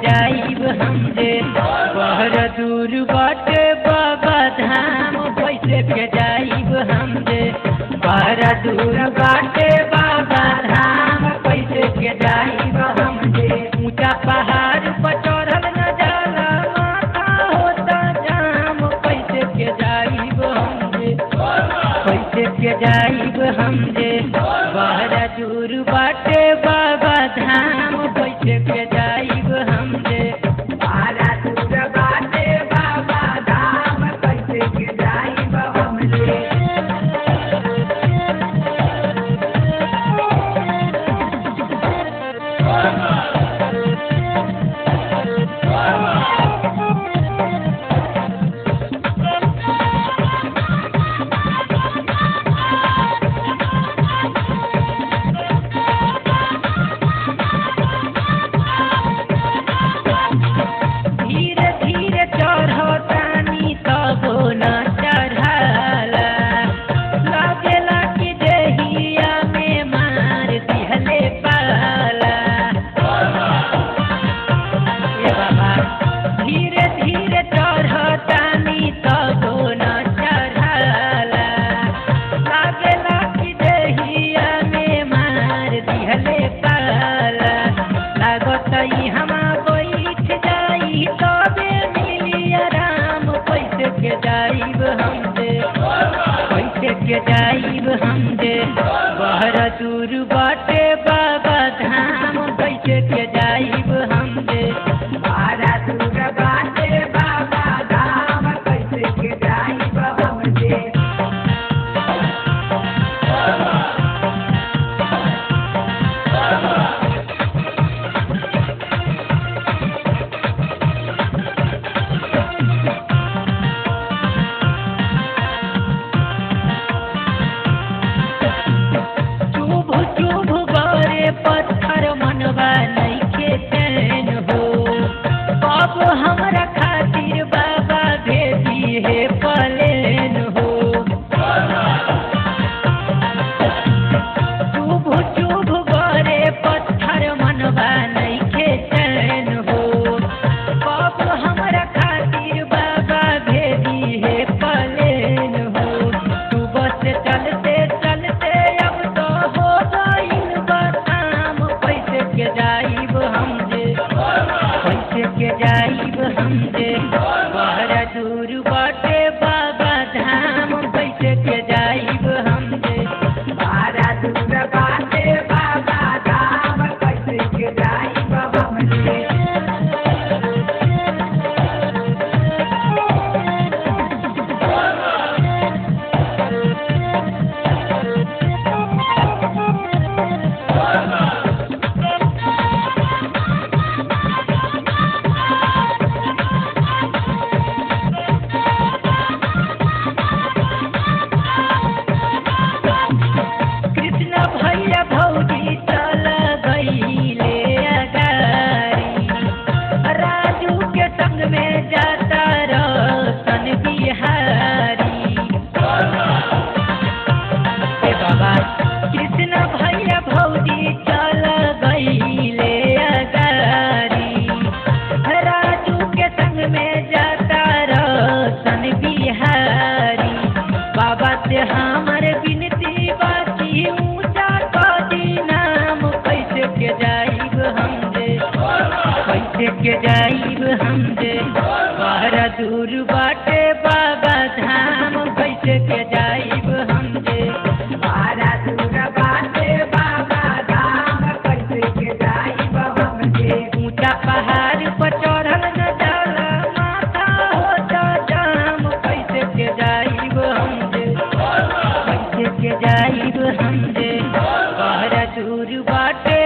जाइब हम जे बहर दूर बाटे बाबा धाम कैसे के जाइब हम जे बहर दूर बाटे बाबा धाम कैसे के जाइब हम जे ऊंचा पहाड़ पर चढ़ल न जाला माथा होता जाम कैसे के जाइब हम जे कैसे के जाइब हम जे बहर दूर बाटे बाबा धाम कैसे के जाइब हम जे बारा दूर बाटे बाबा धाम कैसे के जाइब हम जे धीरे धीरे चढ़तानी तबो न चढ़ाला लागेला कि देहिया में मार दिहले पाला ए बाबा धीरे धीरे चढ़तानी तबो न चढ़ाला लागेला कि देहिया में मार दिहले पाला लागत ई हमा बैठ जाई तबे मिली आराम कैसे के जाइब हम जे कैसे के जाइब हम जे बहर दूर बाटे बाबा धाम कैसे के जाइब हम जे बारा दूर बाटे बाबा धाम कैसे के जाइब हम जे चुभ चुभ गरे पत्थर मनवा नइखे चैन हो अब हमरा खातिर बाबा भेजी है पलेन हो चुभ चुभ गरे पत्थर मनवा नइखे चैन हो अब हमरा खातिर बाबा भेजी है पलेन हो सुबह से चलते चलते अब तो हो गइल बदाम कैसे के जाइब हम जे कैसे के जाइब हम जे बहर दूर बाटे बाबा धाम कैसे के जाइब हम जे बारा दूर बाटे बाबा धाम कैसे के जाइब हम जे कृष्ण भैया भौजी चल गईले अगारी राजू के संग में जाता रतन बिहारी ए बाबा कृष्ण भैया भौजी चल गईले अगारी राजू के संग में जाता रतन बिहारी बाबा से हमर विनती बाकी ऊंचा कदी नाम कैसे के जाइब हम जे कैसे के जाइब हम जे बहर दूर बाटे बाबा धाम कैसे के जाइब हम जे बारा दूर बाटे बाबा धाम कैसे के जाइब हम जे ऊंचा पहाड़ पर चढ़ल न जाला माथा होता जाम कैसे के जाइब हम जे कैसे के जाइब हम जे बहर दूर बाटे